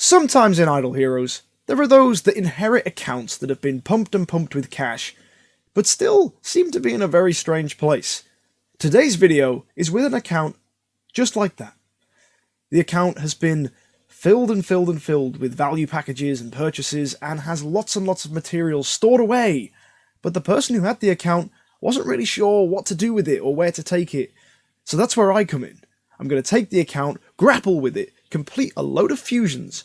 Sometimes in Idle Heroes, there are those that inherit accounts that have been pumped and pumped with cash, but still seem to be in a very strange place. Today's video is with an account just like that. The account has been filled and filled and filled with value packages and purchases and has lots and lots of materials stored away, but the person who had the account wasn't really sure what to do with it or where to take it. So that's where I come in. I'm going to take the account, grapple with it, complete a load of fusions,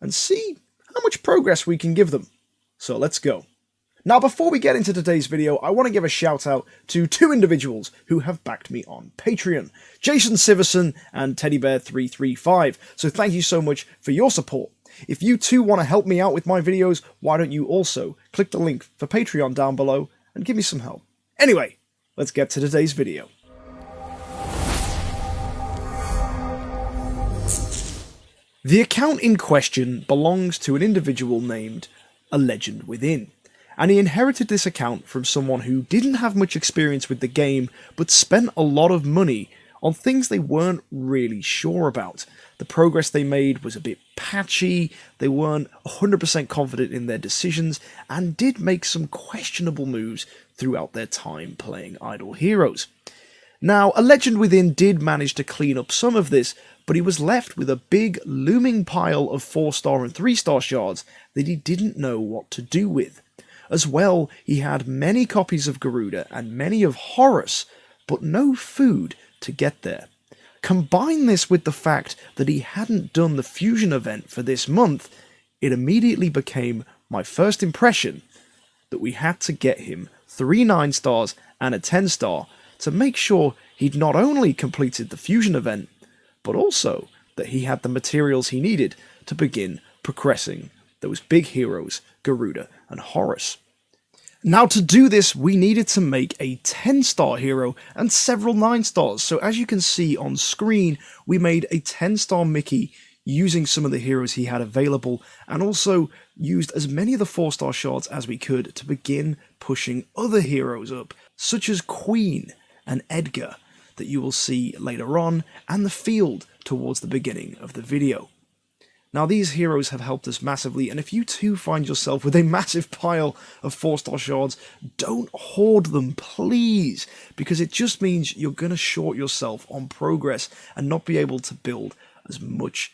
and see how much progress we can give them. So let's go. Now before we get into today's video, I want to give a shout out to two individuals who have backed me on Patreon, Jason Siverson and TeddyBear335, so thank you so much for your support. If you too want to help me out with my videos, why don't you also click the link for Patreon down below and give me some help. Anyway, let's get to today's video. The account in question belongs to an individual named A Legend Within, and he inherited this account from someone who didn't have much experience with the game, but spent a lot of money on things they weren't really sure about. The progress they made was a bit patchy, they weren't 100% confident in their decisions, and did make some questionable moves throughout their time playing Idle Heroes. Now, A Legend Within did manage to clean up some of this, but he was left with a big looming pile of 4-star and 3-star shards that he didn't know what to do with. As well, he had many copies of Garuda and many of Horus, but no food to get there. Combine this with the fact that he hadn't done the fusion event for this month, it immediately became my first impression that we had to get him 3 9-stars and a 10-star to make sure he'd not only completed the fusion event, but also that he had the materials he needed to begin progressing those big heroes, Garuda and Horus. Now to do this, we needed to make a 10-star hero and several 9-stars, so as you can see on screen, we made a 10-star Mickey using some of the heroes he had available, and also used as many of the 4-star shards as we could to begin pushing other heroes up, such as Queen and Edgar, that you will see later on, and the field towards the beginning of the video. Now these heroes have helped us massively, and if you too find yourself with a massive pile of 4-star shards, don't hoard them, please, because it just means you're going to short yourself on progress and not be able to build as much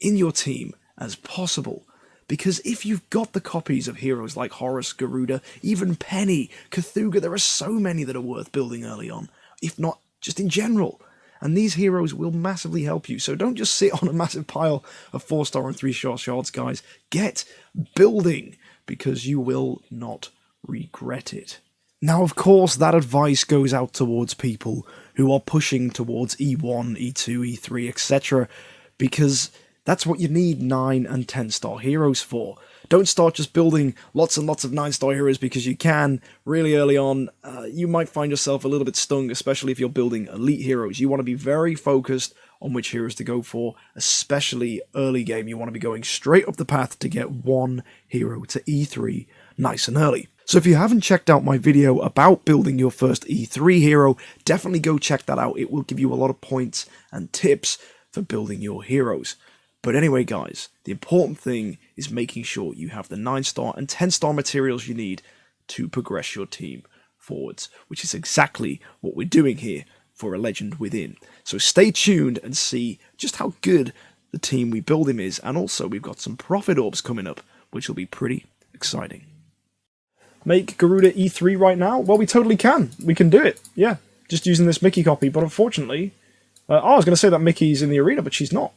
in your team as possible. Because if you've got the copies of heroes like Horus, Garuda, even Penny, Cthulhu, there are so many that are worth building early on, if not just in general. And these heroes will massively help you, so don't just sit on a massive pile of 4-star and 3-star shards, guys. Get building, because you will not regret it. Now, of course, that advice goes out towards people who are pushing towards E1, E2, E3, etc., because that's what you need 9 and 10-star heroes for. Don't start just building lots and lots of 9-star heroes because you can really early on. You might find yourself a little bit stung, especially if you're building elite heroes. You want to be very focused on which heroes to go for, especially early game. You want to be going straight up the path to get one hero to E3 nice and early. So if you haven't checked out my video about building your first E3 hero, definitely go check that out. It will give you a lot of points and tips for building your heroes. But anyway, guys, the important thing is making sure you have the 9-star and 10-star materials you need to progress your team forwards, which is exactly what we're doing here for A Legend Within. So stay tuned and see just how good the team we build him is, and also we've got some profit orbs coming up, which will be pretty exciting. Make Garuda E3 right now? Well, we totally can. We can do it, yeah, just using this Mickey copy, but unfortunately, I was going to say that Mickey's in the arena, but she's not.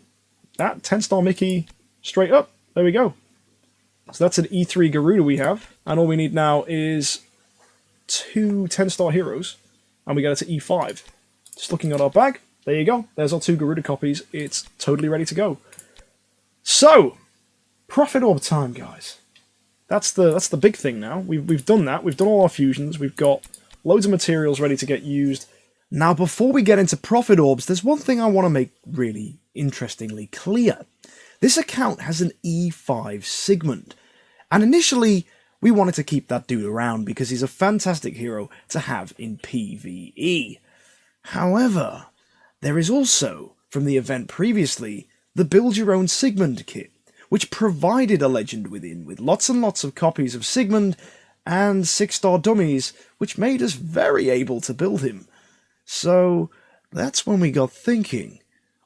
That 10-star Mickey straight up. There we go. So that's an E3 Garuda we have. And all we need now is 2 10-star heroes. And we get it to E5. Just looking at our bag. There you go. There's our 2 Garuda copies. It's totally ready to go. So, profit orb time, guys. That's the big thing now. We've done that. We've done all our fusions. We've got loads of materials ready to get used. Now, before we get into profit orbs, there's one thing I want to make really interestingly clear. This account has an E5 Sigmund, and initially we wanted to keep that dude around because he's a fantastic hero to have in PvE. However, there is also, from the event previously, the Build Your Own Sigmund kit, which provided a legend within with lots and lots of copies of Sigmund and 6-star dummies, which made us very able to build him. So that's when we got thinking,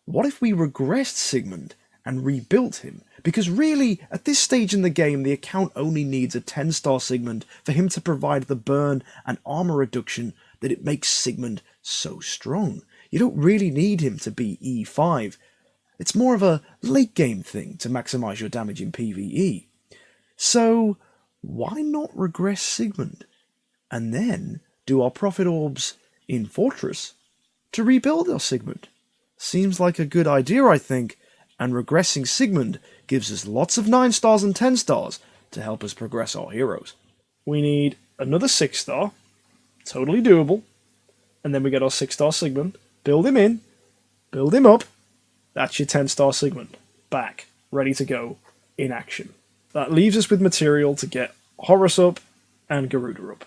what if we regressed Sigmund and rebuilt him? Because really, at this stage in the game, the account only needs a 10-star Sigmund for him to provide the burn and armor reduction that it makes Sigmund so strong. You don't really need him to be E5. It's more of a late game thing to maximize your damage in PvE. So why not regress Sigmund and then do our profit orbs in Fortress to rebuild our Sigmund? Seems like a good idea, I think, and regressing Sigmund gives us lots of 9 stars and 10 stars to help us progress our heroes. We need another 6-star, totally doable, and then we get our 6-star Sigmund, build him in, build him up. That's your 10-star Sigmund, back, ready to go, in action. That leaves us with material to get Horus up and Garuda up.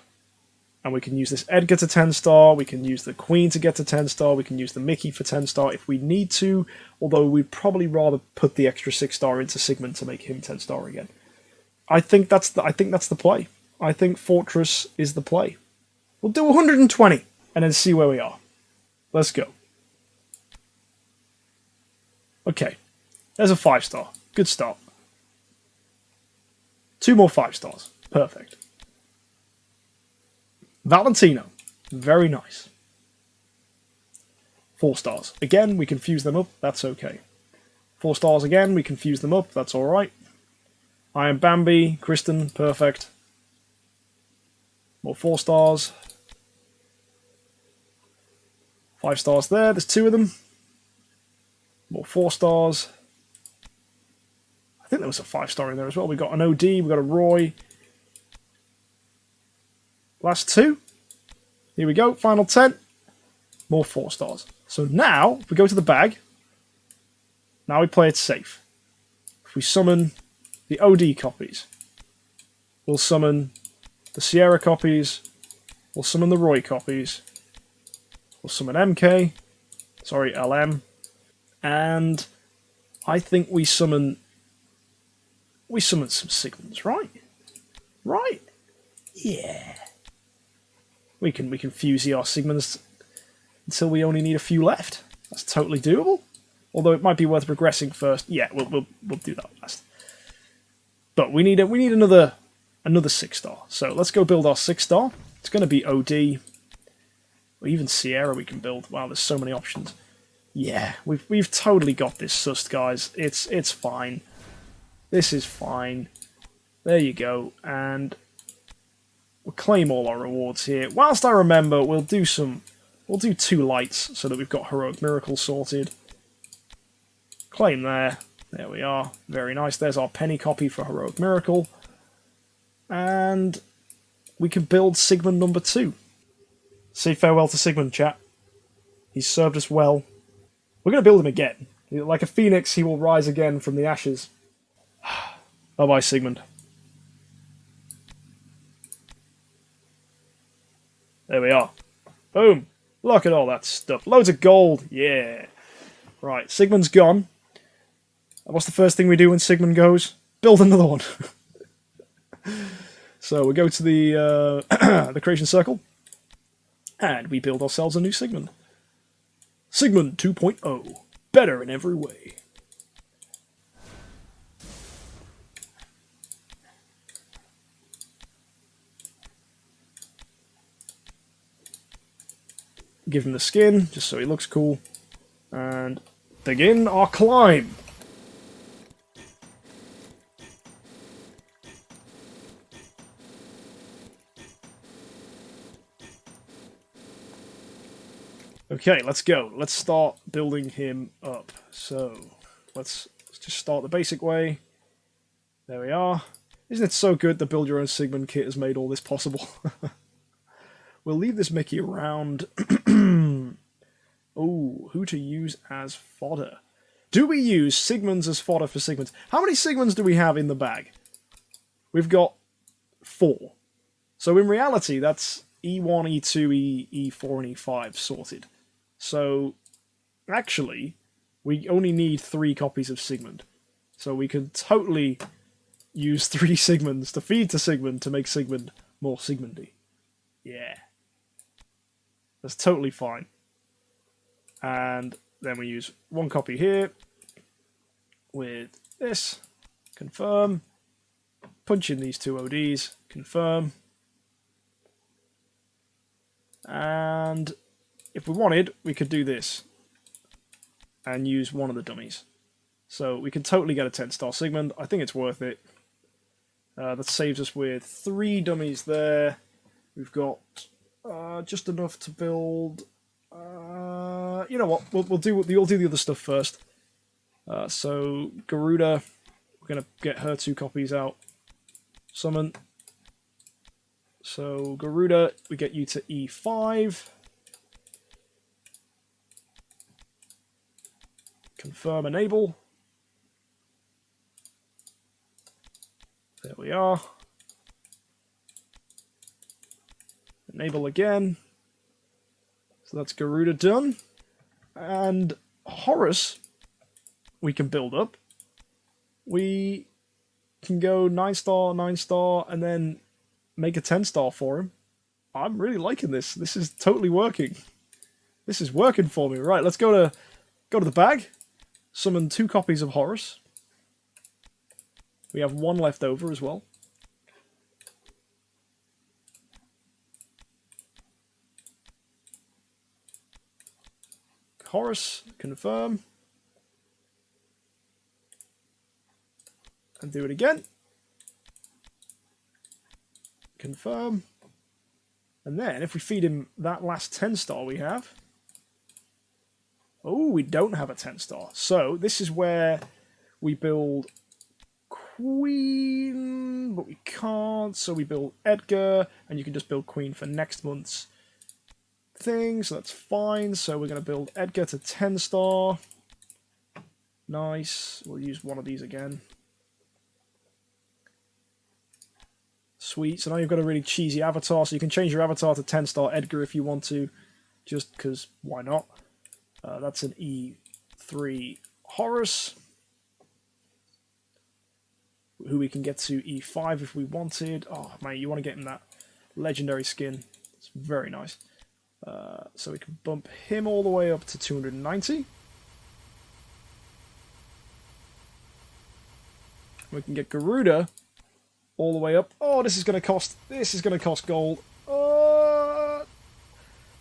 And we can use this Edgar to 10-star, we can use the Queen to get to 10-star, we can use the Mickey for 10-star if we need to, although we'd probably rather put the extra 6-star into Sigmund to make him 10-star again. I think that's the play. I think Fortress is the play. We'll do 120 and then see where we are. Let's go. Okay, there's a 5-star. Good start. 2 more 5-stars. Perfect. Valentino. Very nice. 4 stars. Again, we can fuse them up. That's okay. 4 stars again. We can fuse them up. That's alright. Iron Bambi. Kristen. Perfect. More 4 stars. 5 stars there. There's 2 of them. More 4 stars. I think there was a 5-star in there as well. We got an OD. We got a Roy. Last 2. Here we go. Final 10. More 4 stars. So now, if we go to the bag, now we play it safe. If we summon the OD copies, we'll summon the Sierra copies, we'll summon the Roy copies, we'll summon LM, and I think we summon some Sigmunds, right? Right? Yeah. We can fuse our Sigmunds until we only need a few left. That's totally doable. Although it might be worth regressing first. Yeah, we'll do that last. But we need another 6-star. So let's go build our 6-star. It's going to be OD. Or even Sierra we can build. Wow, there's so many options. Yeah, we've totally got this sussed, guys. It's fine. This is fine. There you go. And we'll claim all our rewards here. Whilst I remember, we'll do 2 lights so that we've got Heroic Miracle sorted. Claim there. There we are. Very nice. There's our penny copy for Heroic Miracle. And we can build Sigmund number 2. Say farewell to Sigmund, chat. He's served us well. We're going to build him again. Like a phoenix, he will rise again from the ashes. Bye-bye, Sigmund. There we are. Boom. Look at all that stuff. Loads of gold. Yeah. Right, Sigmund's gone. And what's the first thing we do when Sigmund goes? Build another one. So we go to the the creation circle. And we build ourselves a new Sigmund. Sigmund 2.0. Better in every way. Give him the skin, just so he looks cool. And begin our climb. Okay, let's go. Let's start building him up. So, let's just start the basic way. There we are. Isn't it so good the Build Your Own Sigmund kit has made all this possible? We'll leave this Mickey around. Oh, who to use as fodder? Do we use Sigmunds as fodder for Sigmunds? How many Sigmunds do we have in the bag? We've got 4. So in reality, that's E1, E2, E4, and E5 sorted. So, actually, we only need 3 copies of Sigmund. So we could totally use 3 Sigmunds to feed to Sigmund to make Sigmund more Sigmundy. Yeah. That's totally fine. And then we use 1 copy here with this. Confirm. Punch in these 2 ODs. Confirm. And if we wanted, we could do this and use one of the dummies. So we can totally get a 10-star Sigmund. I think it's worth it. That saves us with 3 dummies there. We've got just enough to build. You know what? We'll do the other stuff first. So Garuda, we're gonna get her 2 copies out. Summon. So Garuda, we get you to E5. Confirm enable. There we are. Enable again. So that's Garuda done. And Horus, we can build up. We can go 9-star, 9-star, and then make a 10-star for him. I'm really liking this. This is totally working. This is working for me. Right, let's go to the bag. Summon 2 copies of Horus. We have 1 left over as well. Horus, confirm. And do it again. Confirm. And then if we feed him that last 10-star we have. Oh, we don't have a 10-star. So this is where we build Queen, but we can't. So we build Edgar, and you can just build Queen for next month's thing. So that's fine. So we're going to build Edgar to 10-star. Nice. We'll use one of these again. Sweet. So now you've got a really cheesy avatar. So you can change your avatar to 10-star Edgar if you want to. Just because, why not? That's an E3 Horus, who we can get to E5 if we wanted. Oh, man, you want to get him that legendary skin. It's very nice. So we can bump him all the way up to 290. We can get Garuda all the way up. Oh, this is going to cost gold.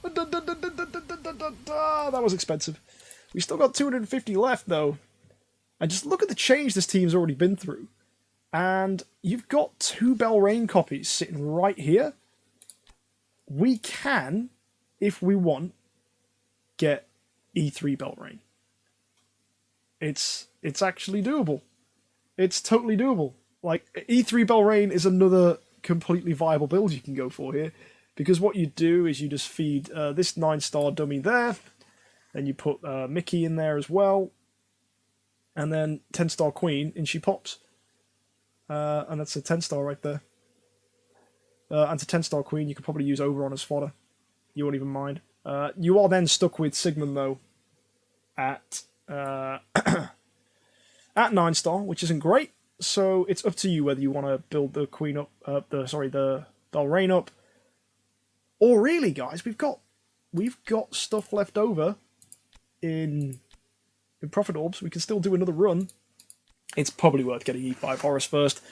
That was expensive. We still got 250 left, though. And just look at the change this team's already been through. And you've got 2 Belrain copies sitting right here. We can, if we want, get E3 Belrain. It's actually doable. It's totally doable. Like, E3 Belrain is another completely viable build you can go for here. Because what you do is you just feed this 9-star dummy there. Then you put Mickey in there as well. And then 10-star Queen, and she pops. And that's a 10-star right there. And to 10-star Queen, you could probably use Oberon as fodder. You won't even mind. You are then stuck with Sigmund, though, at at 9-star, which isn't great. So it's up to you whether you want to build the Queen up, the Belrain up. Or really, guys, we've got stuff left over in Prophet Orbs. We can still do another run. It's probably worth getting E5 Horus first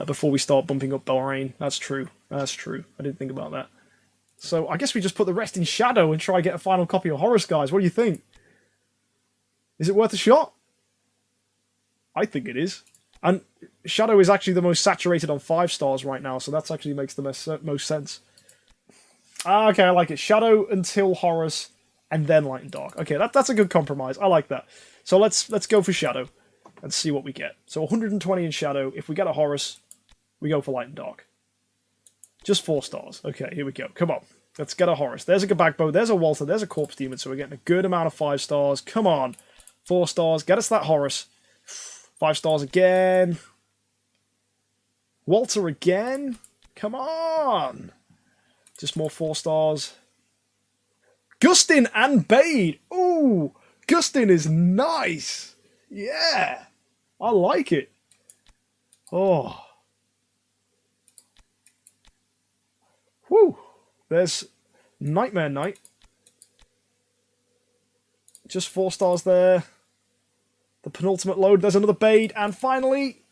before we start bumping up Belrain. That's true. That's true. I didn't think about that. So I guess we just put the rest in Shadow and try and get a final copy of Horus, guys. What do you think? Is it worth a shot? I think it is. And Shadow is actually the most saturated on 5 stars right now, so that actually makes the most sense. Okay, I like it. Shadow until Horus, and then Light and Dark. Okay, that's a good compromise. I like that. So let's go for Shadow and see what we get. So 120 in Shadow. If we get a Horus, we go for Light and Dark. Just 4 stars. Okay, here we go. Come on. Let's get a Horus. There's a Gabagbo. There's a Walter. There's a Corpse Demon. So we're getting a good amount of 5 stars. Come on. 4 stars. Get us that Horus. 5 stars again. Walter again. Come on. Just more 4 stars. Gustin and Bade. Ooh, Gustin is nice. Yeah. I like it. Oh. Whew. There's Nightmare Knight. Just 4 stars there. The penultimate load. There's another Bade. And finally...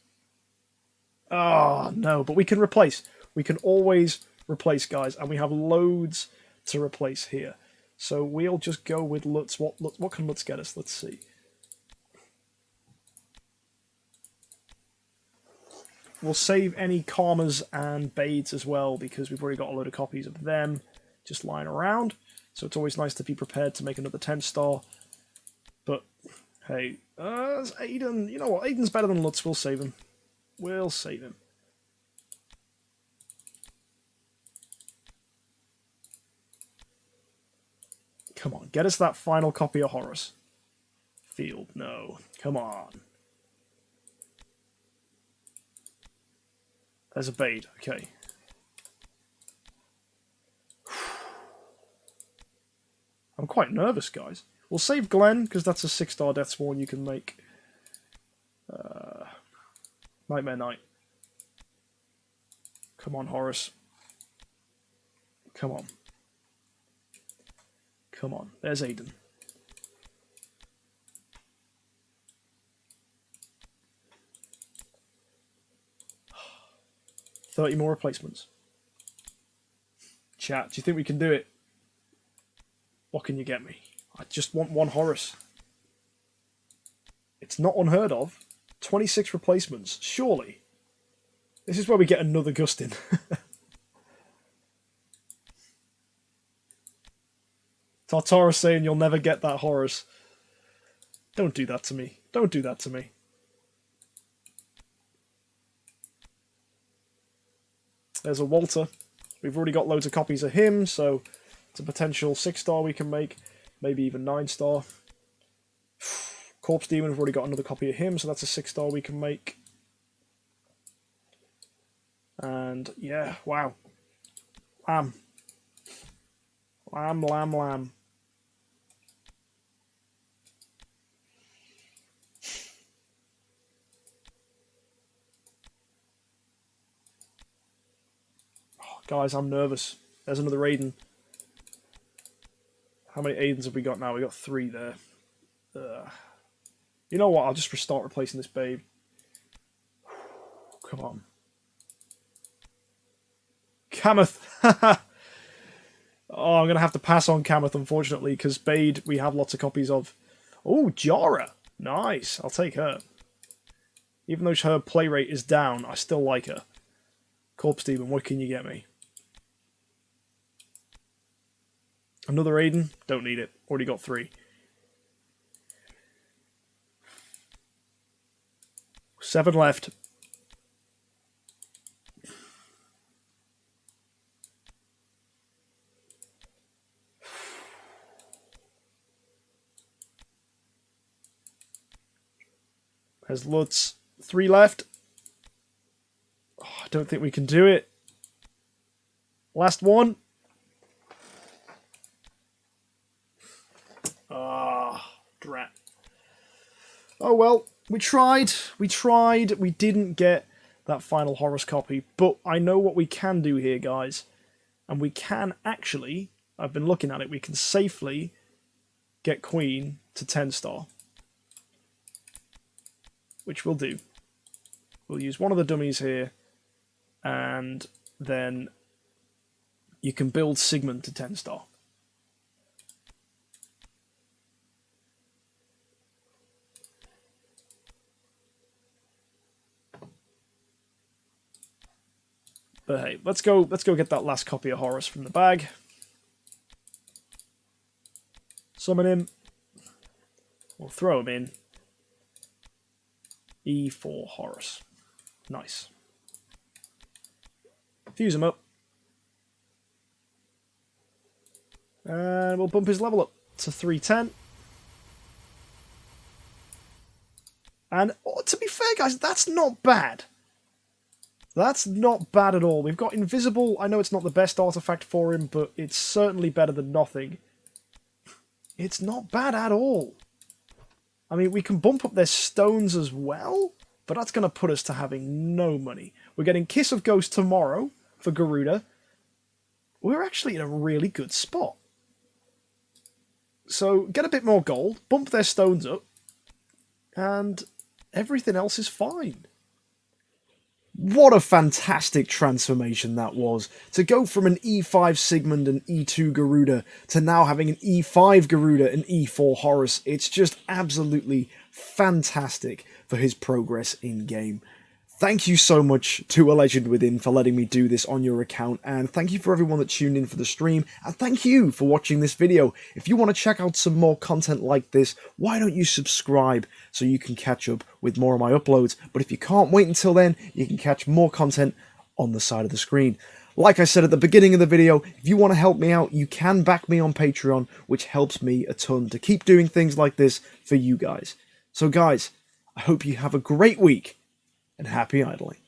Oh, no. But we can replace. We can always replace, guys. And we have loads to replace here. So we'll just go with Lutz. What can Lutz get us? Let's see. We'll save any Karmas and Bades as well, because we've already got a load of copies of them just lying around. So it's always nice to be prepared to make another 10-star. But, hey, Aiden. You know what? Aiden's better than Lutz. We'll save him. We'll save him. Come on, get us that final copy of Horus. Field, no. Come on. There's a Bade, okay. I'm quite nervous, guys. We'll save Glenn, because that's a 6-star Deathsworn you can make. Nightmare Knight. Come on, Horus. Come on. Come on. There's Aiden. $30 more replacements. Chat, do you think we can do it? What can you get me? I just want one Horus. It's not unheard of. 26 replacements, surely. This is where we get another Gustin. Tartara saying you'll never get that Horus. Don't do that to me. Don't do that to me. There's a Walter. We've already got loads of copies of him, so it's a potential 6-star we can make. Maybe even 9-star. Corpse Demon, we've already got another copy of him, so that's a 6-star we can make. And, yeah, wow. Lamb. Lamb, lamb, lamb. Oh, guys, I'm nervous. There's another Aiden. How many Aidens have we got now? We got 3 there. You know what? I'll just start replacing this babe. Come on. Kamath. Oh, I'm going to have to pass on Kamath, unfortunately, because Bade we have lots of copies of. Oh, Jara. Nice. I'll take her. Even though her play rate is down, I still like her. Corpse Demon, what can you get me? Another Aiden? Don't need it. Already got 3. 7 left. There's Lutz. 3 left. Oh, I don't think we can do it. Last one. Ah, drat. Oh well, we tried. We didn't get that final Horus copy, but I know what we can do here, guys. And we can actually, I've been looking at it, we can safely get Queen to 10-star. Which we'll do. We'll use one of the dummies here, and then you can build Sigmund to 10-star. But hey, let's go get that last copy of Horus from the bag. Summon him. We'll throw him in. E4 Horus. Nice. Fuse him up. And we'll bump his level up to 310. And to be fair, guys, that's not bad. That's not bad at all. We've got Invisible. I know it's not the best artifact for him, but it's certainly better than nothing. It's not bad at all. I mean, we can bump up their stones as well, but that's going to put us to having no money. We're getting Kiss of Ghost tomorrow for Garuda. We're actually in a really good spot. So get a bit more gold, bump their stones up, and everything else is fine. What a fantastic transformation that was, to go from an E5 Sigmund and E2 Garuda to now having an E5 Garuda and E4 Horus. It's just absolutely fantastic for his progress in game. Thank you so much to A Legend Within for letting me do this on your account, and thank you for everyone that tuned in for the stream, and thank you for watching this video. If you want to check out some more content like this, why don't you subscribe so you can catch up with more of my uploads? But if you can't wait until then, you can catch more content on the side of the screen. Like I said at the beginning of the video, if you want to help me out, you can back me on Patreon, which helps me a ton to keep doing things like this for you guys. So guys, I hope you have a great week, and happy idling.